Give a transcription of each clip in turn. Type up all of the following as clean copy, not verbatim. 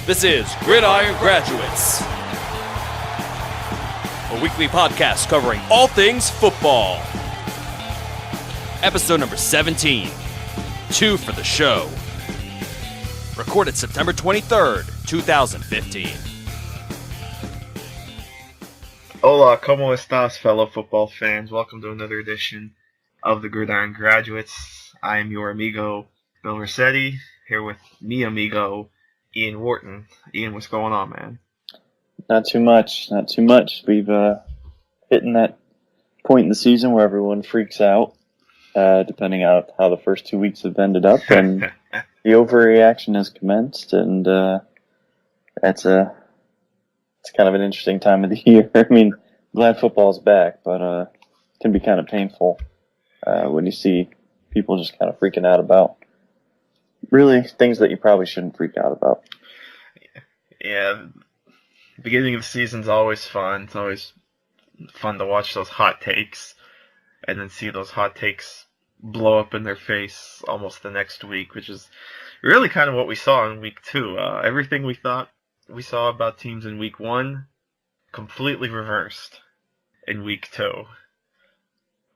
This is Gridiron Graduates, a weekly podcast covering all things football. Episode number 17, 2 for the show. Recorded September 23rd, 2015. Hola, ¿cómo estás, fellow football fans? Welcome to another edition of the Gridiron Graduates. I am your amigo, Bill Rossetti, here with mi amigo, Ian Wharton. Ian, what's going on, man? Not too much. We've hitting that point in the season where everyone freaks out, depending on how the first 2 weeks have ended up, and the overreaction has commenced, and it's kind of an interesting time of the year. I mean, glad football's back, but it can be kind of painful when you see people just kind of freaking out about really things that you probably shouldn't freak out about. Yeah, beginning of the season's always fun. It's always fun to watch those hot takes and then see those hot takes blow up in their face almost the next week, which is really kind of what we saw in week 2. Everything we thought we saw about teams in week 1 completely reversed in week 2.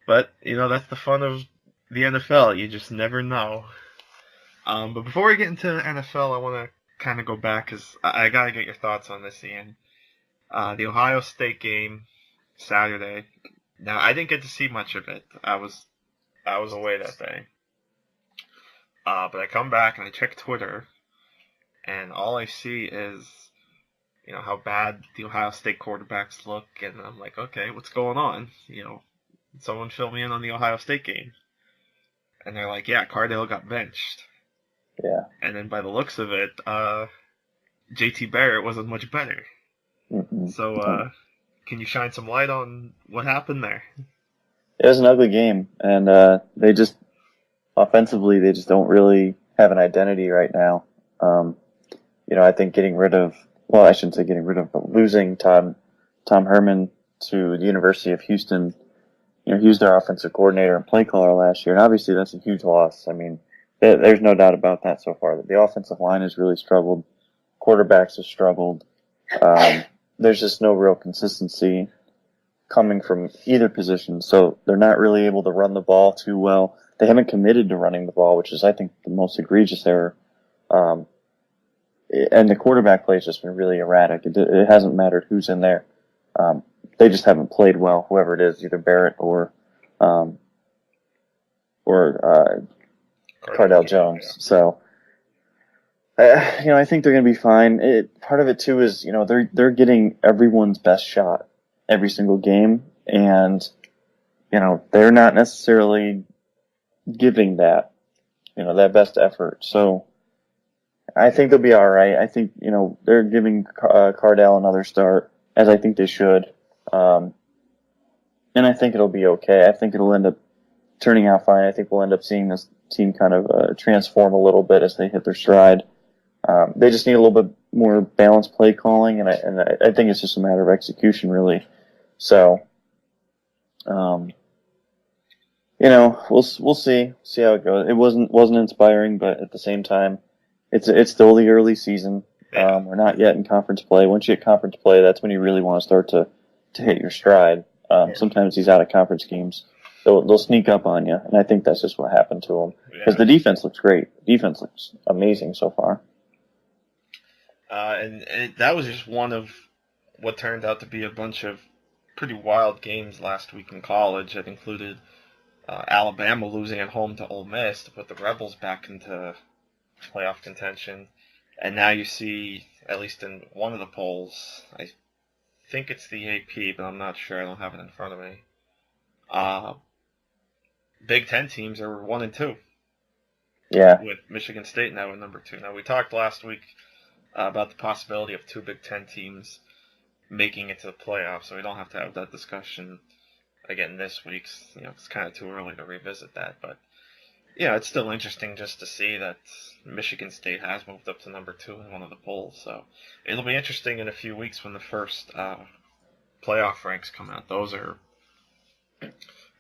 But, you know, that's the fun of the NFL. You just never know. But before we get into NFL, I want to kind of go back because I got to get your thoughts on this, Ian. The Ohio State game Saturday. Now, I didn't get to see much of it. I was away that day. But I come back and I check Twitter, and all I see is, you know, how bad the Ohio State quarterbacks look, and I'm like, okay, what's going on? You know, someone fill me in on the Ohio State game. And they're like, yeah, Cardale got benched. Yeah. And then by the looks of it, JT Barrett wasn't much better. Mm-hmm. So, can you shine some light on what happened there? It was an ugly game, and they just, offensively, they just don't really have an identity right now. You know, I think losing Tom Herman to the University of Houston. You know, he was their offensive coordinator and play caller last year, and obviously that's a huge loss. I mean, there's no doubt about that so far. The offensive line has really struggled. Quarterbacks have struggled. There's just no real consistency coming from either position, so they're not really able to run the ball too well. They haven't committed to running the ball, which is, I think, the most egregious error. And the quarterback play has just been really erratic. It hasn't mattered who's in there. They just haven't played well, whoever it is, either Barrett or Cardale Jones. So, you know, I think they're going to be fine. Part of it too is, you know, they're getting everyone's best shot every single game, and you know, they're not necessarily giving that, you know, that best effort. So, I think they'll be all right. I think, you know, they're giving Cardale another start, as I think they should. And I think it'll be okay. I think it'll end up turning out fine. I think we'll end up seeing this team kind of transform a little bit as they hit their stride. They just need a little bit more balanced play calling, and I think it's just a matter of execution, really. So, you know, we'll see how it goes. It wasn't inspiring, but at the same time, it's still the early season. We're not yet in conference play. Once you hit conference play, that's when you really want to start to hit your stride. Sometimes these out-of-conference games, they'll sneak up on you, and I think that's just what happened to them. Because the defense looks great. The defense looks amazing so far. And that was just one of what turned out to be a bunch of pretty wild games last week in college. It included Alabama losing at home to Ole Miss to put the Rebels back into playoff contention. And now you see, at least in one of the polls, I think it's the AP, but I'm not sure. I don't have it in front of me. Big Ten teams are 1 and 2. Yeah. With Michigan State now at number 2. Now, we talked last week about the possibility of 2 Big Ten teams making it to the playoffs, so we don't have to have that discussion again this week. You know, it's kind of too early to revisit that, but yeah, it's still interesting just to see that Michigan State has moved up to number 2 in one of the polls. So it'll be interesting in a few weeks when the first playoff ranks come out. Those are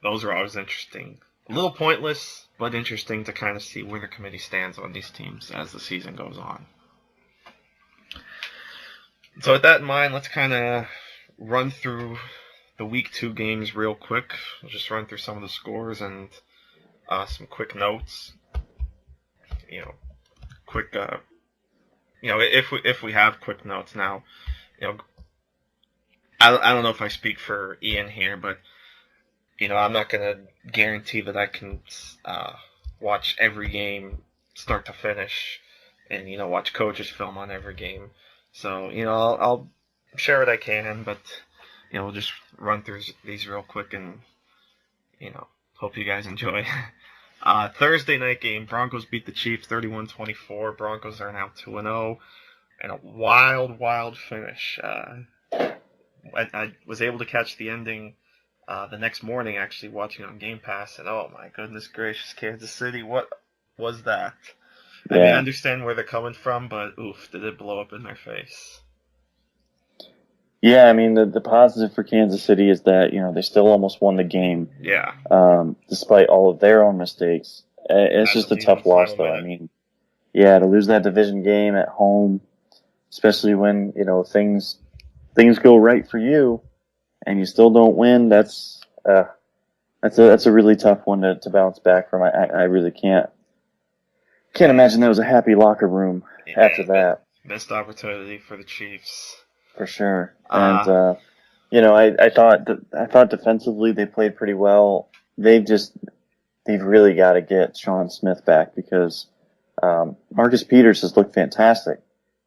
always interesting. A little pointless, but interesting to kind of see where the committee stands on these teams as the season goes on. So with that in mind, let's kind of run through the Week 2 games real quick. We'll just run through some of the scores and some quick notes. Quick. If we have quick notes now, I don't know if I speak for Ian here, but I'm not gonna guarantee that I can watch every game start to finish, and watch coaches film on every game. So I'll share what I can, but we'll just run through these real quick and hope you guys enjoy. Thursday night game, Broncos beat the Chiefs 31-24. Broncos are now 2-0, and a wild finish. I was able to catch the ending the next morning, actually watching on Game Pass, and oh my goodness gracious, Kansas City, what was that? Yeah. I mean, I understand where they're coming from, but oof, did it blow up in their face. Yeah, I mean, the positive for Kansas City is that, they still almost won the game. Yeah. Despite all of their own mistakes. It's just a tough loss, though. I mean, yeah, to lose that division game at home, especially when, things go right for you and you still don't win, that's a really tough one to bounce back from. I really can't imagine that was a happy locker room after that. Missed opportunity for the Chiefs. For sure. And I thought defensively they played pretty well. They've really got to get Sean Smith back because Marcus Peters has looked fantastic.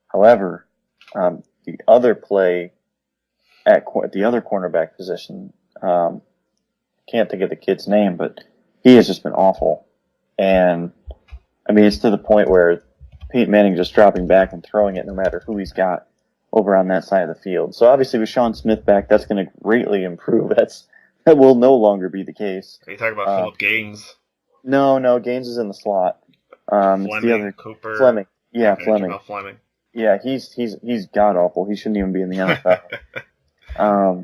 However, the other play at the other cornerback position, can't think of the kid's name, but he has just been awful. And I mean, it's to the point where Peyton Manning just dropping back and throwing it no matter who he's got over on that side of the field. So obviously with Sean Smith back, that's going to greatly improve. That will no longer be the case. Are you talking about Philip Gaines? No, Gaines is in the slot. Fleming, it's the other Cooper. Fleming. Yeah, okay, Fleming. Fleming. Yeah, he's god awful. He shouldn't even be in the NFL.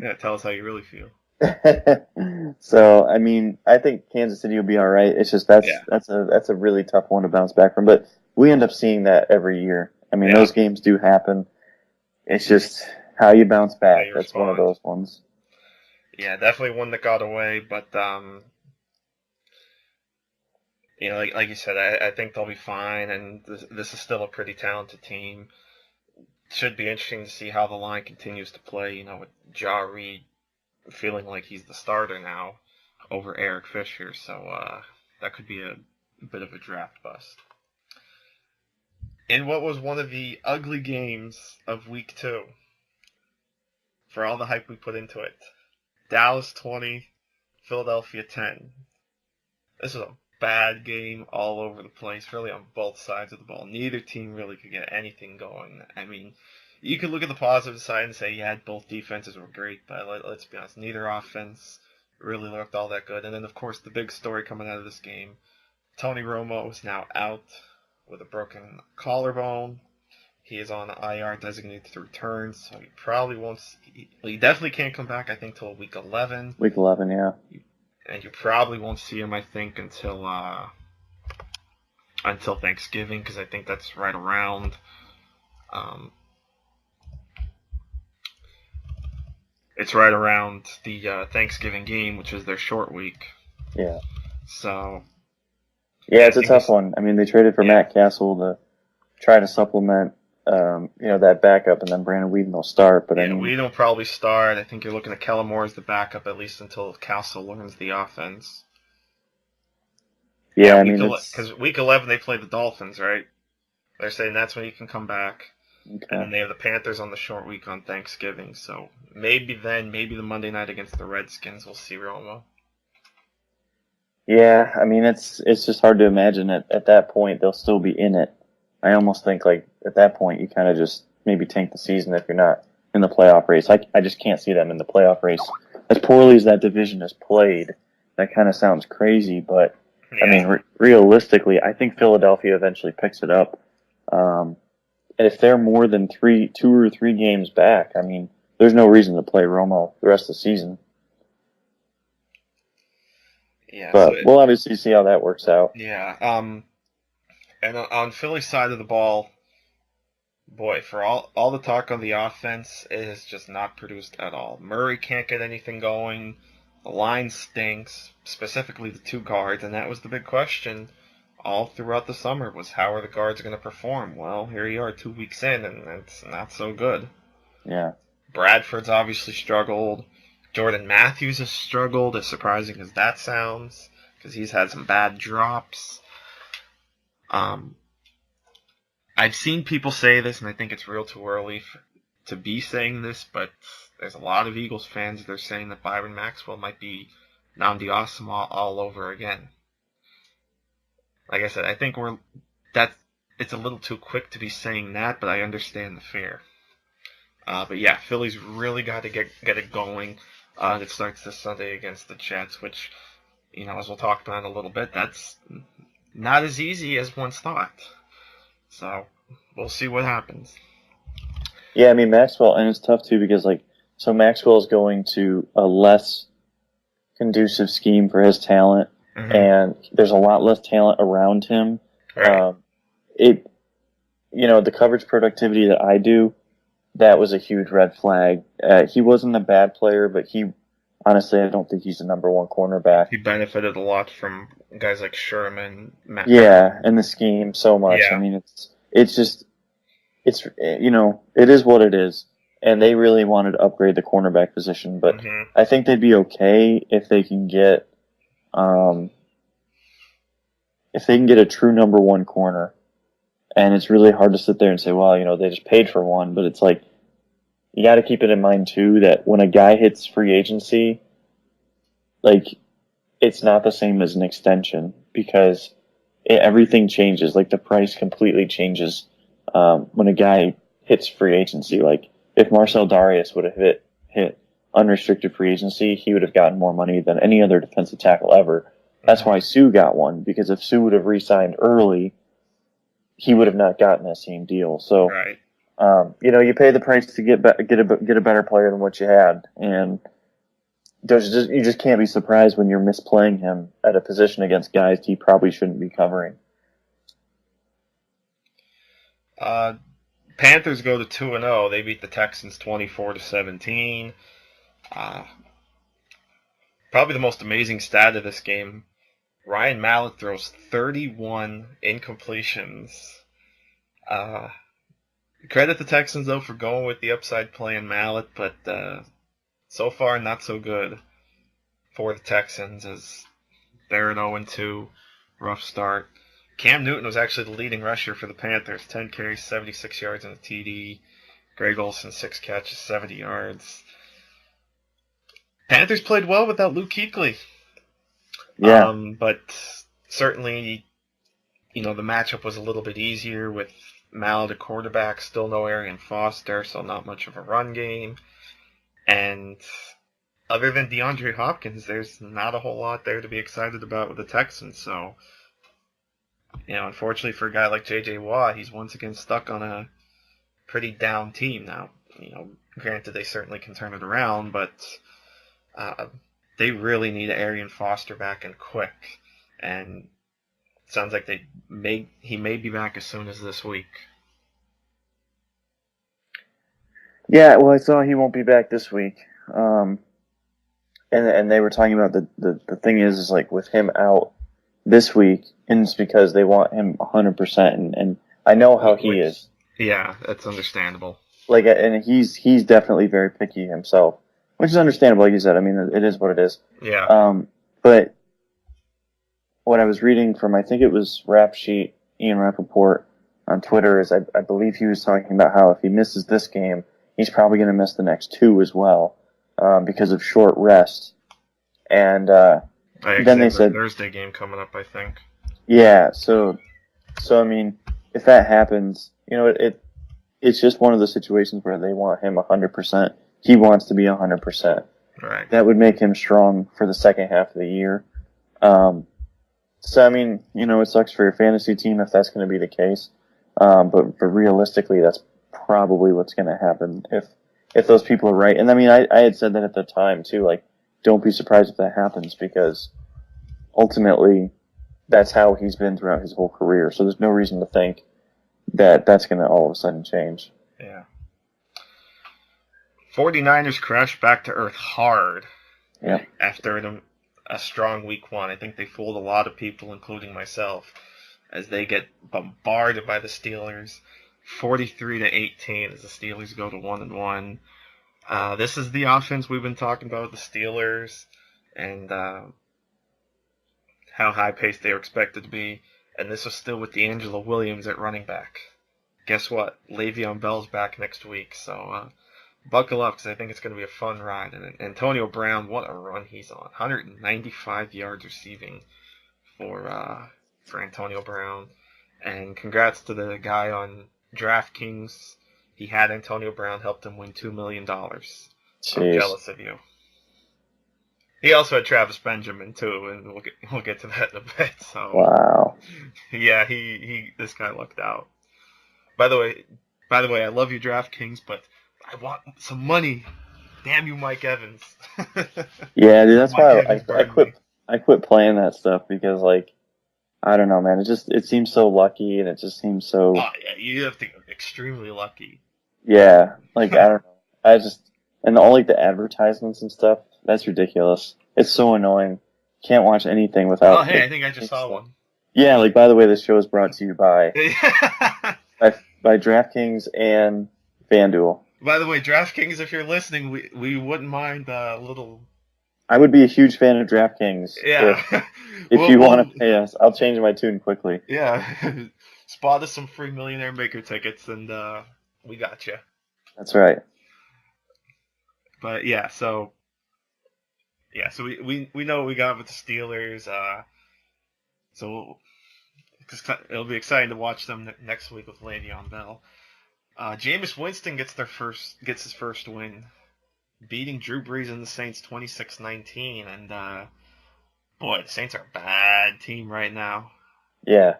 Yeah, tell us how you really feel. So I mean, I think Kansas City will be all right. It's just that's a really tough one to bounce back from. But we end up seeing that every year. I mean, those games do happen. It's just how you bounce back. That's one of those ones. Yeah, definitely one that got away. But like you said, I think they'll be fine. And this is still a pretty talented team. Should be interesting to see how the line continues to play. With Ja Reed feeling like he's the starter now over Eric Fisher, so that could be a bit of a draft bust. In what was one of the ugly games of Week 2, for all the hype we put into it, Dallas 20, Philadelphia 10. This was a bad game all over the place, really on both sides of the ball. Neither team really could get anything going. I mean, you could look at the positive side and say, yeah, both defenses were great, but let's be honest, neither offense really looked all that good. And then, of course, the big story coming out of this game, Tony Romo is now out with a broken collarbone. He is on IR designated to return, so he probably won't. He definitely can't come back, I think, till week 11. Week 11, yeah. And you probably won't see him, I think, until Thanksgiving, because I think that's right around. It's right around the Thanksgiving game, which is their short week. Yeah. So. Yeah, it's a tough one. I mean, they traded for Matt Castle to try to supplement, that backup, and then Brandon Weeden will start. But Weeden will probably start. I think you're looking at Kellen Moore as the backup at least until Castle learns the offense. Yeah, because week 11 they play the Dolphins, right? They're saying that's when you can come back. Okay. And then they have the Panthers on the short week on Thanksgiving. So maybe the Monday night against the Redskins, we'll see Romo. Yeah, I mean, it's just hard to imagine at that point they'll still be in it. I almost think, like, at that point you kind of just maybe tank the season if you're not in the playoff race. I just can't see them in the playoff race. As poorly as that division has played, that kind of sounds crazy, but, I mean, realistically, I think Philadelphia eventually picks it up. And if they're more than 2 or 3 games back, I mean, there's no reason to play Romo the rest of the season. Yeah, but we'll obviously see how that works out. Yeah. And on Philly's side of the ball, boy, for all the talk on the offense, it has just not produced at all. Murray can't get anything going. The line stinks, specifically the two guards, and that was the big question all throughout the summer was how are the guards going to perform? Well, here you are 2 weeks in, and it's not so good. Yeah. Bradford's obviously struggled. Jordan Matthews has struggled, as surprising as that sounds, because he's had some bad drops. I've seen people say this, and I think it's real too early to be saying this, but there's a lot of Eagles fans that are saying that Byron Maxwell might be Nnamdi Asomugha all over again. Like I said, I think it's a little too quick to be saying that, but I understand the fear. But yeah, Philly's really got to get it going. It starts this Sunday against the Jets, which, as we'll talk about in a little bit, that's not as easy as once thought. So we'll see what happens. Yeah, I mean, Maxwell, and it's tough too because, so Maxwell is going to a less conducive scheme for his talent, and there's a lot less talent around him. Right. The coverage productivity that I do, that was a huge red flag. He wasn't a bad player, but honestly, I don't think he's the number one cornerback. He benefited a lot from guys like Sherman, Matt. Yeah, and the scheme so much. Yeah. I mean, it is what it is. And they really wanted to upgrade the cornerback position, but I think they'd be okay if they can get a true number one corner. And it's really hard to sit there and say, well, they just paid for one, but it's like, you got to keep it in mind too that when a guy hits free agency, it's not the same as an extension because everything changes. The price completely changes when a guy hits free agency. If Marcel Darius would have hit unrestricted free agency, he would have gotten more money than any other defensive tackle ever. That's why Sue got one, because if Sue would have re-signed early, he would have not gotten that same deal. So, right. You pay the price to get a better player than what you had, and you just can't be surprised when you're misplaying him at a position against guys he probably shouldn't be covering. Panthers go to 2-0. They beat the Texans 24-17. Probably the most amazing stat of this game. Ryan Mallett throws 31 incompletions. Credit the Texans, though, for going with the upside play in Mallett, but so far not so good for the Texans as they're at 0-2. Rough start. Cam Newton was actually the leading rusher for the Panthers. 10 carries, 76 yards and a TD. Greg Olsen, 6 catches, 70 yards. Panthers played well without Luke Kuechly. Yeah. But certainly, the matchup was a little bit easier with Mallett at quarterback, still no Arian Foster, so not much of a run game. And other than DeAndre Hopkins, there's not a whole lot there to be excited about with the Texans. So, unfortunately for a guy like J.J. Watt, he's once again stuck on a pretty down team now. Granted, they certainly can turn it around, but they really need Arian Foster back and quick. And it sounds like he may be back as soon as this week. Yeah, well, I saw he won't be back this week. And they were talking about the thing is with him out this week, and it's because they want him 100%, and I know how he is. Yeah, that's understandable. And he's definitely very picky himself, which is understandable, like you said. I mean, it is what it is. Yeah. But what I was reading from, I think it was Rap Sheet, Ian Rappaport on Twitter, is I believe he was talking about how if he misses this game, he's probably going to miss the next two as well because of short rest. And then they said Thursday game coming up, I think. Yeah, so I mean, if that happens, it's just one of those situations where they want him 100%. He wants to be 100%. Right. That would make him strong for the second half of the year. So I mean, it sucks for your fantasy team if that's going to be the case. But realistically, that's probably what's going to happen if those people are right. And I mean, I had said that at the time too. Don't be surprised if that happens because ultimately, that's how he's been throughout his whole career. So there's no reason to think that's going to all of a sudden change. Yeah. 49ers crashed back to earth hard after a strong week 1. I think they fooled a lot of people, including myself, as they get bombarded by the Steelers, 43-18 as the Steelers go to 1-1. This is the offense we've been talking about with the Steelers, and how high-paced they were expected to be. And this was still with D'Angelo Williams at running back. Guess what? Le'Veon Bell's back next week, so buckle up, because I think it's going to be a fun ride. And Antonio Brown, what a run he's on. 195 yards receiving for Antonio Brown. And congrats to the guy on DraftKings. He had Antonio Brown, helped him win $2 million. Jeez. I'm jealous of you. He also had Travis Benjamin too, and we'll get to that in a bit. So wow. Yeah, this guy lucked out. By the way, I love you, DraftKings, but I want some money. Damn you, Mike Evans. Yeah, dude, that's why I quit playing that stuff, because I don't know, man. It seems so lucky, and it just seems so. Oh yeah, you have to be extremely lucky. Yeah, I don't know. And all the advertisements and stuff. That's ridiculous. It's so annoying. Can't watch anything without. Oh hey, I think I just saw one. Yeah, by the way, this show is brought to you by by DraftKings and FanDuel. By the way, DraftKings, if you're listening, we wouldn't mind a little. I would be a huge fan of DraftKings. Yeah. If you want to pay us, I'll change my tune quickly. Yeah. Spot us some free Millionaire Maker tickets, and we got you. That's right. But yeah, so we know what we got with the Steelers. So it'll be exciting to watch them next week with Le'Veon Bell. Jameis Winston gets his first win, beating Drew Brees and the Saints 26-19, and boy, the Saints are a bad team right now. Yeah,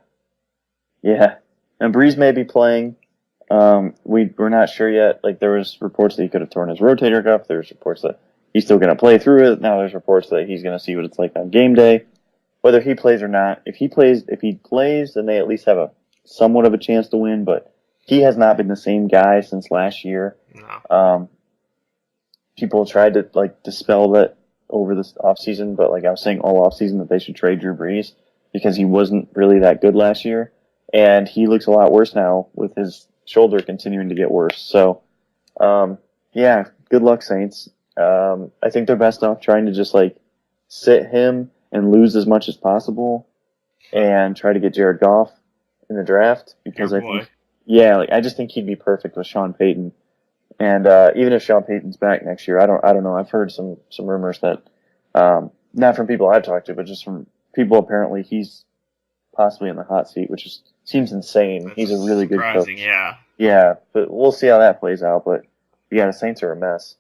and Brees may be playing. We're not sure yet. There was reports that he could have torn his rotator cuff. There's reports that he's still going to play through it. Now there's reports that he's going to see what it's like on game day. Whether he plays or not, if he plays, then they at least have somewhat of a chance to win. But he has not been the same guy since last year. No. People tried to dispel that over this offseason, but I was saying all offseason that they should trade Drew Brees because he wasn't really that good last year, and he looks a lot worse now with his shoulder continuing to get worse. So, yeah, good luck, Saints. I think they're best off trying to just sit him and lose as much as possible, and try to get Jared Goff in the draft, because I just think he'd be perfect with Sean Payton. And even if Sean Payton's back next year, I don't know. I've heard some rumors that not from people I've talked to, but just from people apparently he's possibly in the hot seat, which seems insane. He's a really good coach. Yeah, but we'll see how that plays out. But yeah, the Saints are a mess.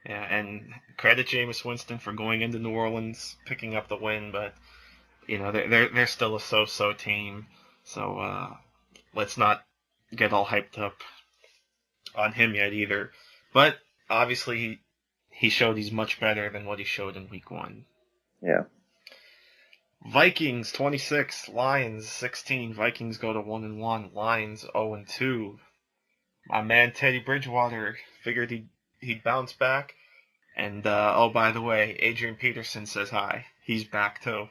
Yeah, and credit Jameis Winston for going into New Orleans, picking up the win, but they're still a so-so team. So let's not get all hyped up on him yet either. But obviously he showed he's much better than what he showed in week 1. Yeah. Vikings 26, Lions 16. Vikings go to 1-1. Lions 0-2. My man Teddy Bridgewater figured he'd bounce back. And by the way, Adrian Peterson says hi. He's back too.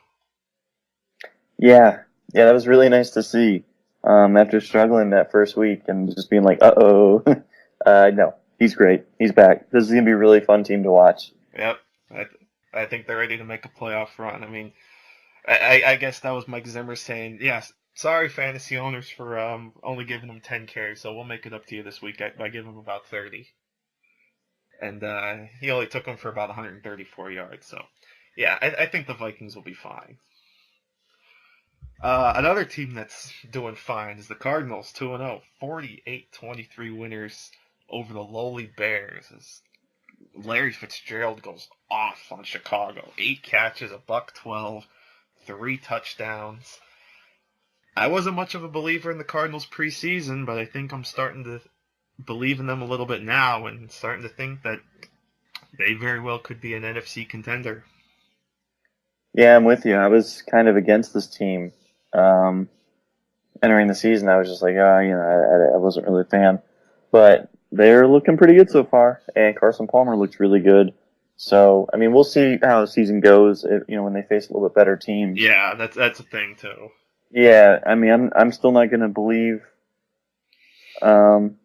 Yeah, that was really nice to see. After struggling that first week and just being uh-oh. No, he's great. He's back. This is going to be a really fun team to watch. Yep. I think they're ready to make a playoff run. I mean, I guess that was Mike Zimmer saying, yes, sorry, fantasy owners, for only giving him 10 carries, so we'll make it up to you this week by giving him about 30. And he only took him for about 134 yards. So, yeah, I think the Vikings will be fine. Another team that's doing fine is the Cardinals, 2-0, 48-23 winners over the lowly Bears. As Larry Fitzgerald goes off on Chicago. 8 catches, $112, 3 touchdowns. I wasn't much of a believer in the Cardinals preseason, but I think I'm starting to believe in them a little bit now and starting to think that they very well could be an NFC contender. Yeah, I'm with you. I was kind of against this team. entering the season, I was just like, I wasn't really a fan. But they're looking pretty good so far, and Carson Palmer looks really good. So, I mean, we'll see how the season goes, when they face a little bit better teams. Yeah, that's a thing, too. Yeah, I mean, I'm still not going to believe in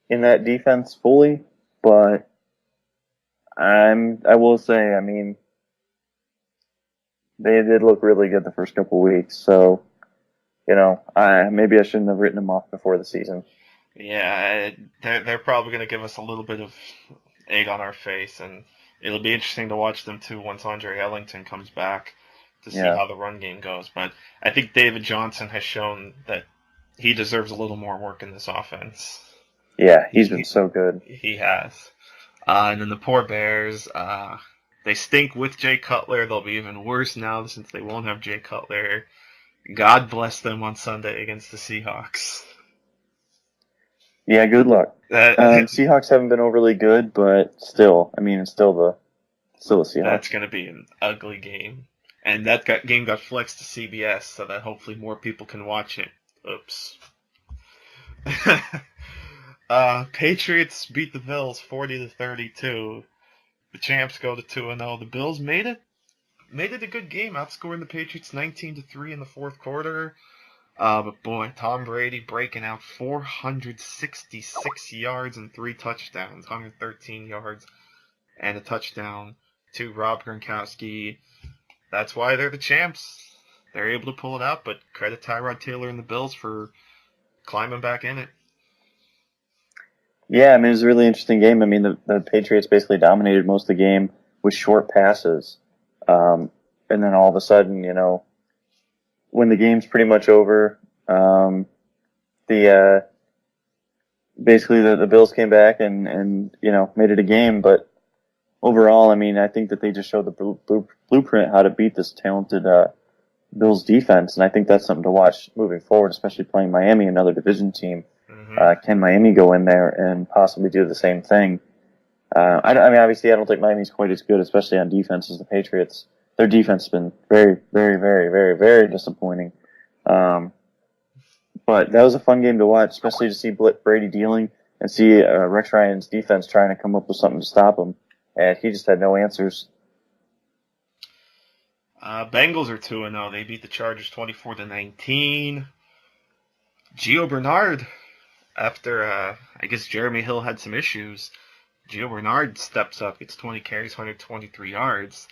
that defense fully, but I will say, I mean, they did look really good the first couple weeks. So, maybe I shouldn't have written them off before the season. Yeah, they're probably going to give us a little bit of egg on our face, and it'll be interesting to watch them too once Andre Ellington comes back to see how the run game goes. But I think David Johnson has shown that he deserves a little more work in this offense. Yeah, he's been so good. He has. And then the poor Bears, they stink with Jay Cutler. They'll be even worse now since they won't have Jay Cutler. God bless them on Sunday against the Seahawks. Yeah, good luck. Seahawks haven't been overly good, but still, I mean, it's still the Seahawks. That's going to be an ugly game. And that game got flexed to CBS, so that hopefully more people can watch it. Oops. Patriots beat the Bills 40-32. The champs go to 2-0. The Bills made it a good game, outscoring the Patriots 19-3 in the fourth quarter. But boy, Tom Brady breaking out 466 yards and 3 touchdowns, 113 yards and a touchdown to Rob Gronkowski. That's why they're the champs. They're able to pull it out, but credit Tyrod Taylor and the Bills for climbing back in it. Yeah, I mean, it was a really interesting game. I mean, the Patriots basically dominated most of the game with short passes. And then all of a sudden, when the game's pretty much over, basically the Bills came back and made it a game. But overall, I mean, I think that they just showed the blueprint how to beat this talented Bills defense, and I think that's something to watch moving forward, especially playing Miami, another division team. Mm-hmm. Can Miami go in there and possibly do the same thing? I mean, obviously, I don't think Miami's quite as good, especially on defense, as the Patriots. Their defense has been very, very, very, very, very disappointing. But that was a fun game to watch, especially to see Brady dealing and see Rex Ryan's defense trying to come up with something to stop him, and he just had no answers. Bengals are 2-0. They beat the Chargers 24-19. Gio Bernard, after I guess Jeremy Hill had some issues, Gio Bernard steps up, gets 20 carries, 123 yards.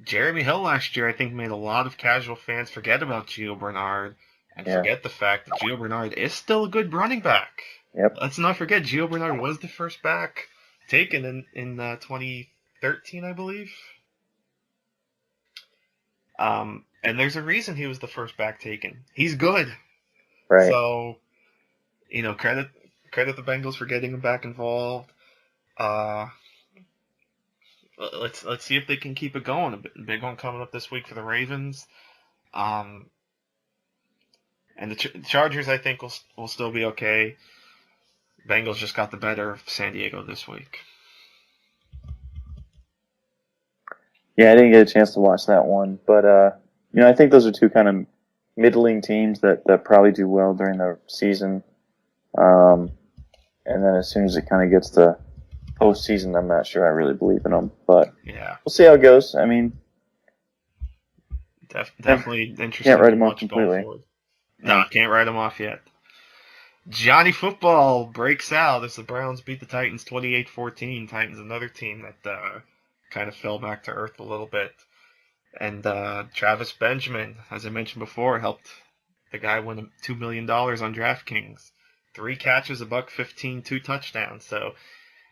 Jeremy Hill last year, I think, made a lot of casual fans forget about Gio Bernard and forget the fact that Gio Bernard is still a good running back. Yep. Let's not forget, Gio Bernard was the first back taken in 2013, I believe. And there's a reason he was the first back taken. He's good. Right. So, credit the Bengals for getting him back involved. Let's see if they can keep it going. A big one coming up this week for the Ravens. And the Chargers, I think, will still be okay. Bengals just got the better of San Diego this week. Yeah, I didn't get a chance to watch that one, but I think those are two kind of middling teams that probably do well during the season. And then as soon as it kind of gets to postseason, I'm not sure I really believe in them. But yeah, we'll see how it goes. I mean, definitely interesting. Can't write them off completely. No, can't write them off yet. Johnny Football breaks out as the Browns beat the Titans 28-14. Titans, another team that kind of fell back to earth a little bit. And Travis Benjamin, as I mentioned before, helped the guy win $2 million on DraftKings. 3 catches, $115, 2 touchdowns. So,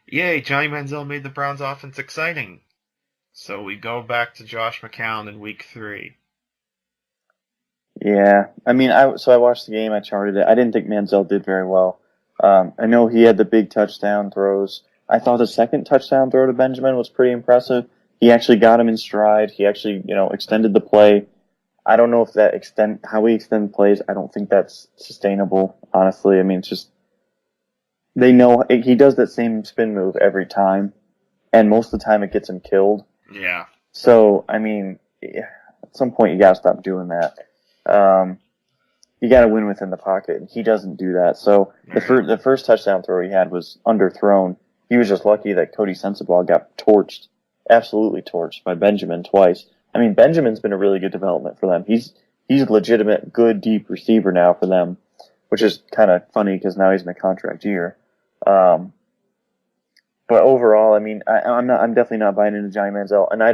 yay, Johnny Manziel made the Browns offense exciting. So we go back to Josh McCown in week 3. Yeah, I mean, I watched the game, I charted it. I didn't think Manziel did very well. I know he had the big touchdown throws. I thought the second touchdown throw to Benjamin was pretty impressive. He actually got him in stride. He actually, extended the play. I don't know if how we extend plays. I don't think that's sustainable, honestly. I mean, it's just, they know he does that same spin move every time, and most of the time it gets him killed. Yeah. So, I mean, at some point you gotta stop doing that. you got to win within the pocket, and he doesn't do that. So the first touchdown throw he had was underthrown. He was just lucky that Cody Sensabaugh got torched, absolutely torched by Benjamin twice. I mean, Benjamin's been a really good development for them. He's a legitimate, good, deep receiver now for them, which is kind of funny because now he's in a contract year. But overall, I mean, I'm definitely not buying into Johnny Manziel, and I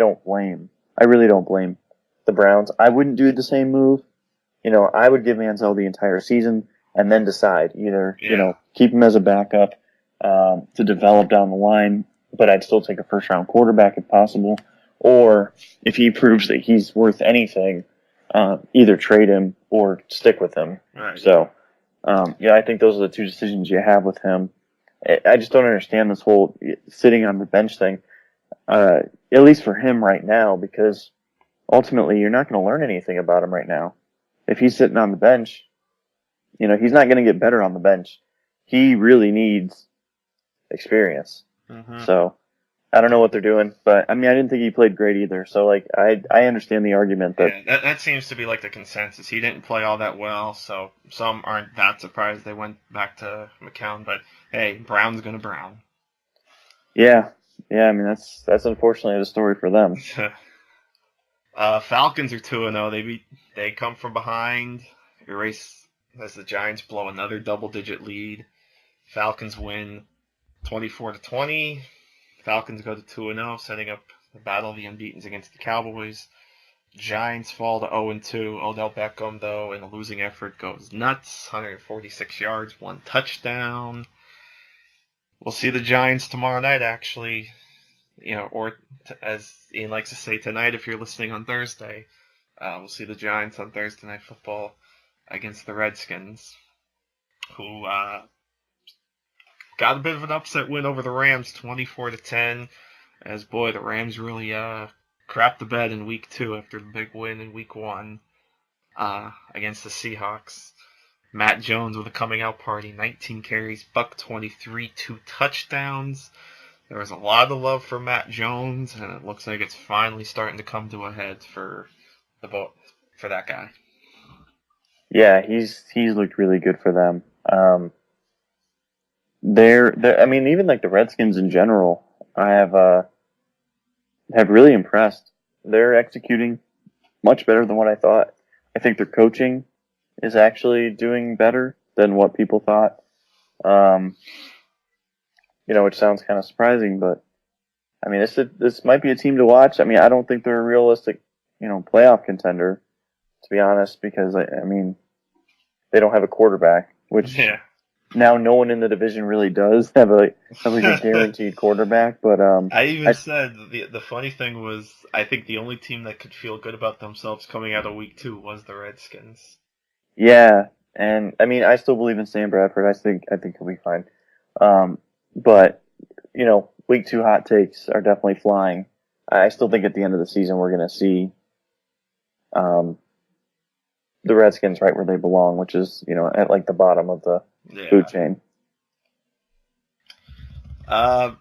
really don't blame the Browns. I wouldn't do the same move. You know, I would give Manziel the entire season and then decide either, keep him as a backup to develop down the line, but I'd still take a first-round quarterback if possible. Or if he proves that he's worth anything, either trade him or stick with him. Right. So, I think those are the two decisions you have with him. I just don't understand this whole sitting on the bench thing, at least for him right now, because ultimately you're not going to learn anything about him right now. If he's sitting on the bench, he's not going to get better on the bench. He really needs experience. Mm-hmm. So I don't know what they're doing, but I mean, I didn't think he played great either. So like, I understand the argument that that seems to be like the consensus. He didn't play all that well, so some aren't that surprised they went back to McCown. But hey, Brown's gonna Brown. Yeah. I mean, that's unfortunately the story for them. Falcons are 2-0. They come from behind, erase as the Giants blow another double-digit lead. Falcons win 24-20. Falcons go to 2-0, setting up the battle of the unbeatens against the Cowboys. Giants fall to 0-2. Odell Beckham, though, in a losing effort, goes nuts. 146 yards, 1 touchdown. We'll see the Giants tomorrow night, actually. Or as Ian likes to say, tonight if you're listening on Thursday. We'll see the Giants on Thursday Night Football against the Redskins, who got a bit of an upset win over the Rams, 24-10. As boy, the Rams really crapped the bed in Week 2 after the big win in Week 1 against the Seahawks. Matt Jones with a coming out party, 19 carries, $123, 2 touchdowns. There was a lot of love for Matt Jones, and it looks like it's finally starting to come to a head for that guy. Yeah, he's looked really good for them. I mean, even like the Redskins in general, I have really impressed. They're executing much better than what I thought. I think their coaching is actually doing better than what people thought. Which sounds kind of surprising, but I mean, this might be a team to watch. I mean, I don't think they're a realistic, playoff contender, to be honest, because I mean, they don't have a quarterback, which now no one in the division really does have a guaranteed quarterback. But I said the funny thing was, I think the only team that could feel good about themselves coming out of Week 2 was the Redskins. Yeah, and I mean, I still believe in Sam Bradford. I think he'll be fine. But Week 2 hot takes are definitely flying. I still think at the end of the season we're going to see the Redskins right where they belong, which is at like the bottom of the food chain. A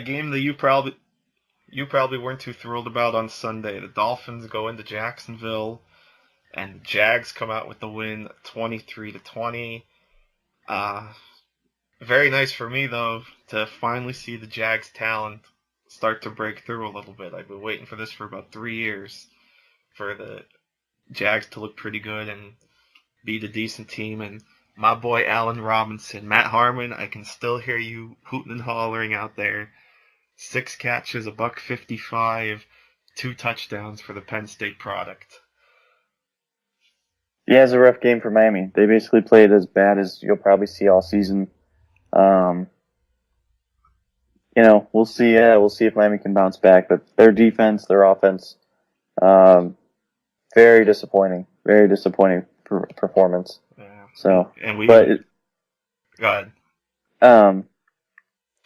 game that you probably weren't too thrilled about on Sunday. The Dolphins go into Jacksonville, and the Jags come out with the win, 23-20. Very nice for me, though, to finally see the Jags' talent start to break through a little bit. I've been waiting for this for about 3 years, for the Jags to look pretty good and beat a decent team. And my boy Allen Robinson, Matt Harmon, I can still hear you hooting and hollering out there. 6 catches, $155, 2 touchdowns for the Penn State product. Yeah, it's a rough game for Miami. They basically played as bad as you'll probably see all season. We'll see. We'll see if Miami can bounce back. But their defense, their offense, very disappointing. Very disappointing performance. Yeah. So, go ahead.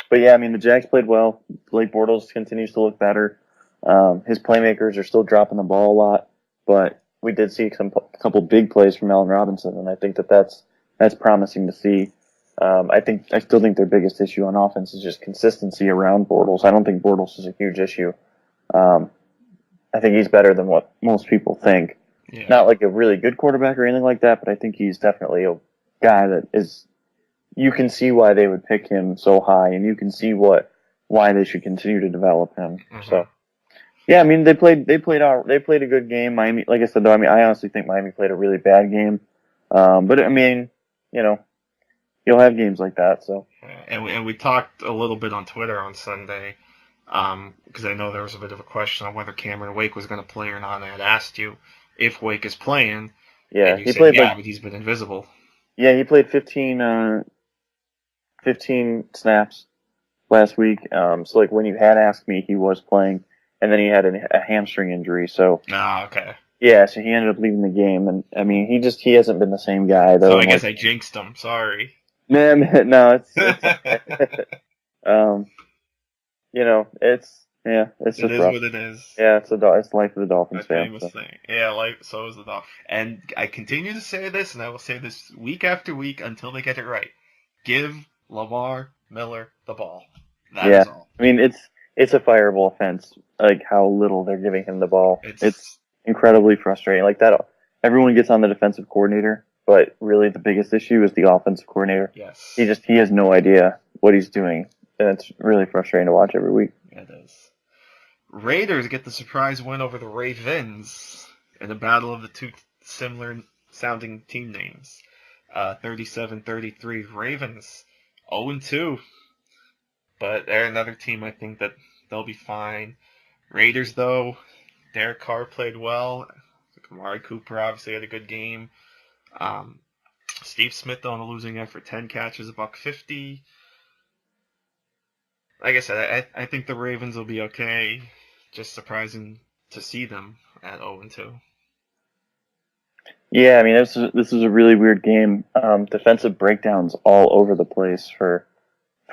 But yeah, I mean, the Jags played well. Blake Bortles continues to look better. His playmakers are still dropping the ball a lot, but we did see a couple big plays from Allen Robinson, and I think that's promising to see. I still think their biggest issue on offense is just consistency around Bortles. I don't think Bortles is a huge issue. I think he's better than what most people think. Yeah. Not like a really good quarterback or anything like that, but I think he's definitely a guy that is. You can see why they would pick him so high, and you can see why they should continue to develop him. Mm-hmm. So, yeah, I mean they played a good game. Miami, like I said though, I mean I honestly think Miami played a really bad game. But I mean, you know, you'll have games like that. So, And we talked a little bit on Twitter on Sunday, because I know there was a bit of a question on whether Cameron Wake was going to play or not. And I had asked you if Wake is playing. yeah, And you he said, played yeah, but he's been invisible. Yeah, he played 15 snaps last week. So like when you had asked me, he was playing, and then he had a hamstring injury. So Okay. yeah, so he ended up leaving the game, and I mean he hasn't been the same guy though. So I guess I jinxed him. Sorry. Man, no, it's you know, it's just It is rough. what it is. Yeah, it's it's life of the Dolphins fan. Famous thing. Yeah, so is the dog. And I continue to say this, and I will say this week after week until they get it right. Give Lamar Miller the ball. That is all. I mean it's a fireable offense, like how little they're giving him the ball. It's incredibly frustrating. Like that, everyone gets on the defensive coordinator, but really the biggest issue is the offensive coordinator. Yes. He has no idea what he's doing, and it's really frustrating to watch every week. Yeah, it is. Raiders get the surprise win over the Ravens in a battle of the two similar sounding team names. 37-33 Ravens, 0-2. But they're another team I think that they'll be fine. Raiders, though, Derek Carr played well. Amari Cooper obviously had a good game. Steve Smith, though, on a losing effort, 10 catches, $150. Like I said, I think the Ravens will be okay. Just surprising to see them at 0-2. Yeah, I mean this is a really weird game. Defensive breakdowns all over the place for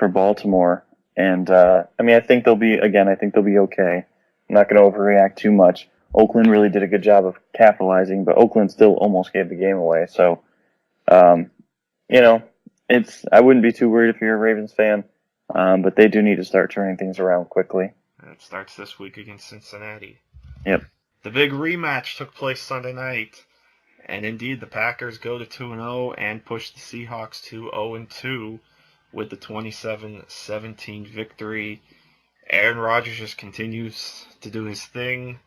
Baltimore, and I mean I think they'll be okay. I'm not going to overreact too much. Oakland really did a good job of capitalizing, but Oakland still almost gave the game away. So, you know, I wouldn't be too worried if you're a Ravens fan, but they do need to start turning things around quickly. And it starts this week against Cincinnati. Yep. The big rematch took place Sunday night, and indeed the Packers go to 2-0 and push the Seahawks to 0-2 with the 27-17 victory. Aaron Rodgers just continues to do his thing.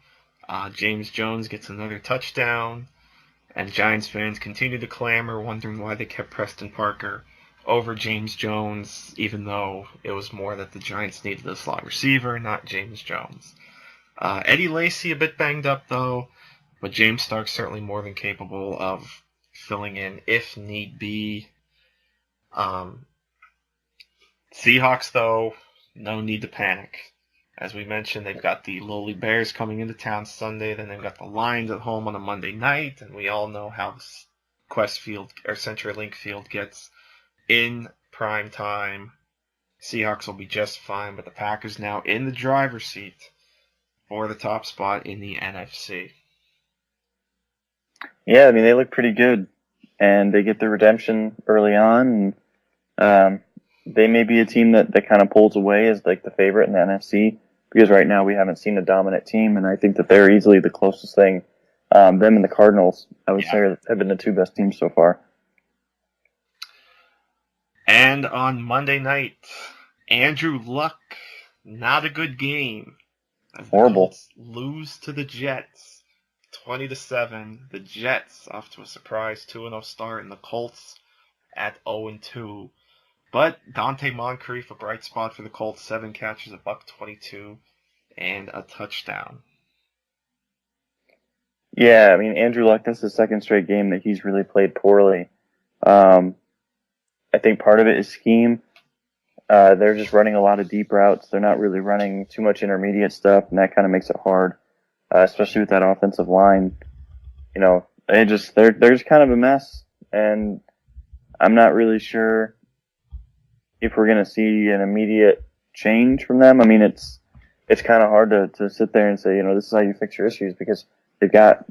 James Jones gets another touchdown, and Giants fans continue to clamor, wondering why they kept Preston Parker over James Jones, even though it was more that the Giants needed a slot receiver, not James Jones. Eddie Lacy a bit banged up, though, but James Stark's certainly more than capable of filling in if need be. Seahawks, though, no need to panic. As we mentioned, they've got the lowly Bears coming into town Sunday, then they've got the Lions at home on a Monday night, and we all know how Quest Field or CenturyLink Field gets in prime time. Seahawks will be just fine, but the Packers now in the driver's seat for the top spot in the NFC. Yeah, I mean they look pretty good, and they get the redemption early on, and they may be a team that kind of pulls away as like the favorite in the NFC, because right now we haven't seen a dominant team, and I think that they're easily the closest thing. Them and the Cardinals, I would say, have been the two best teams so far. And on Monday night, Andrew Luck, not a good game. Horrible. Colts lose to the Jets, 20-7. The Jets off to a surprise 2-0 start, and the Colts at 0-2. But Dante Moncrief, a bright spot for the Colts, 7 catches, $122, and a touchdown. Yeah, I mean Andrew Luck, this is the second straight game that he's really played poorly. I think part of it is scheme. They're just running a lot of deep routes. They're not really running too much intermediate stuff, and that kind of makes it hard, especially with that offensive line. You know, they're just kind of a mess, and I'm not really sure if we're going to see an immediate change from them. I mean, it's kind of hard to sit there and say, you know, this is how you fix your issues, because they've got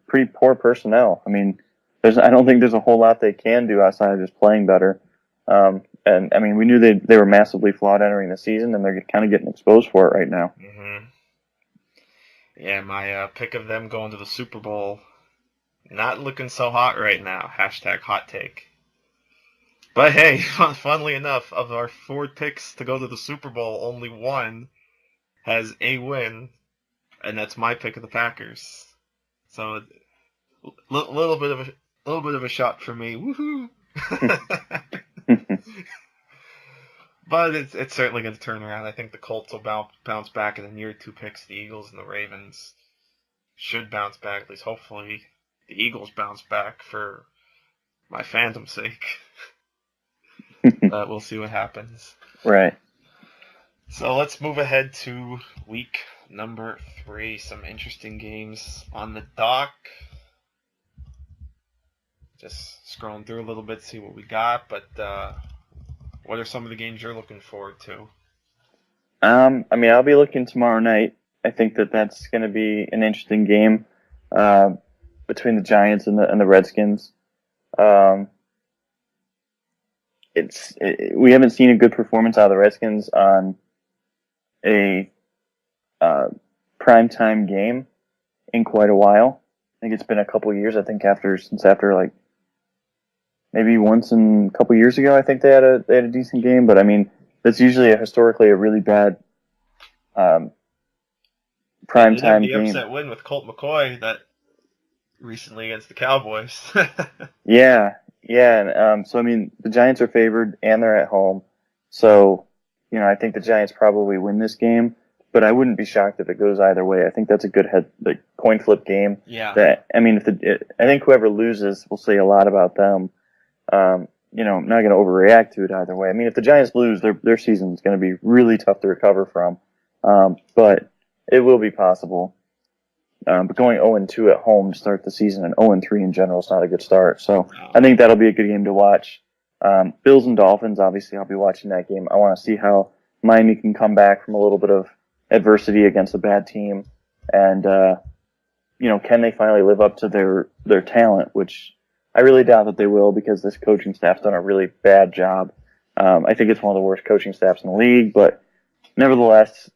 pretty poor personnel. I mean, I don't think there's a whole lot they can do outside of just playing better. And I mean, we knew they were massively flawed entering the season, and they're kind of getting exposed for it right now. Mm-hmm. Yeah, my pick of them going to the Super Bowl not looking so hot right now. Hashtag hot take. But hey, funnily enough, of our 4 picks to go to the Super Bowl, only one has a win, and that's my pick of the Packers. So, little bit of a shot for me. Woohoo! But it's certainly going to turn around. I think the Colts will bounce back, and then your 2 picks, the Eagles and the Ravens, should bounce back. At least hopefully the Eagles bounce back for my fandom's sake. But we'll see what happens. Right. So let's move ahead to week number 3. Some interesting games on the dock. Just scrolling through a little bit, see what we got. But what are some of the games you're looking forward to? I mean, I'll be looking tomorrow night. I think that's going to be an interesting game between the Giants and the Redskins. We haven't seen a good performance out of the Redskins on a primetime game in quite a while. I think it's been a couple years. I think since after like maybe once in a couple years ago, I think they had a decent game. But I mean, that's usually historically a really bad primetime game. The upset win with Colt McCoy that recently against the Cowboys. Yeah. And so I mean, the Giants are favored and they're at home, so I think the Giants probably win this game. But I wouldn't be shocked if it goes either way. I think that's a good coin flip game. Yeah. I mean, I think whoever loses will say a lot about them. I'm not going to overreact to it either way. I mean, if the Giants lose, their season is going to be really tough to recover from. But it will be possible. But going 0-2 at home to start the season and 0-3 in general is not a good start. So I think that'll be a good game to watch. Bills and Dolphins, obviously, I'll be watching that game. I want to see how Miami can come back from a little bit of adversity against a bad team, and can they finally live up to their talent, which I really doubt that they will, because this coaching staff's done a really bad job. I think it's one of the worst coaching staffs in the league, but nevertheless,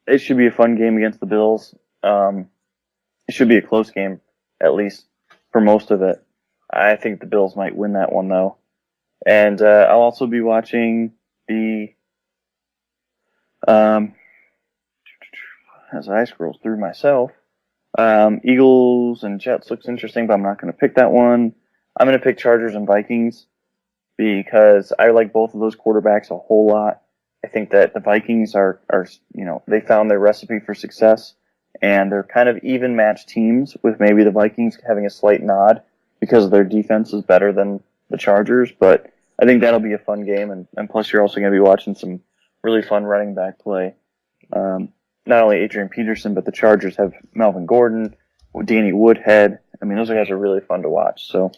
it should be a fun game against the Bills. It should be a close game, at least for most of it. I think the Bills might win that one, though. And I'll also be watching the as I scroll through myself, Eagles and Jets looks interesting, but I'm not going to pick that one. I'm going to pick Chargers and Vikings because I like both of those quarterbacks a whole lot. I think that the Vikings are they found their recipe for success, and they're kind of even matched teams, with maybe the Vikings having a slight nod because their defense is better than the Chargers. But I think that'll be a fun game, and plus you're also going to be watching some really fun running back play. Not only Adrian Peterson, but the Chargers have Melvin Gordon, Danny Woodhead. I mean, those guys are really fun to watch. So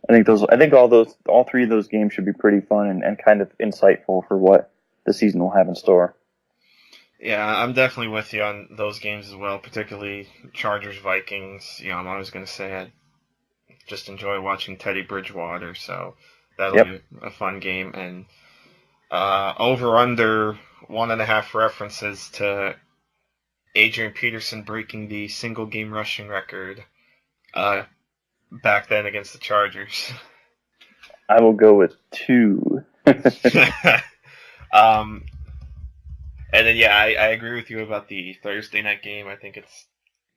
I think all 3 of those games should be pretty fun and kind of insightful for what the season will have in store. Yeah, I'm definitely with you on those games as well, particularly Chargers Vikings. I'm always going to say I just enjoy watching Teddy Bridgewater, so that'll be a fun game. And over under 1.5 references to Adrian Peterson breaking the single game rushing record back then against the Chargers. I will go with 2. And then, yeah, I agree with you about the Thursday night game. I think it's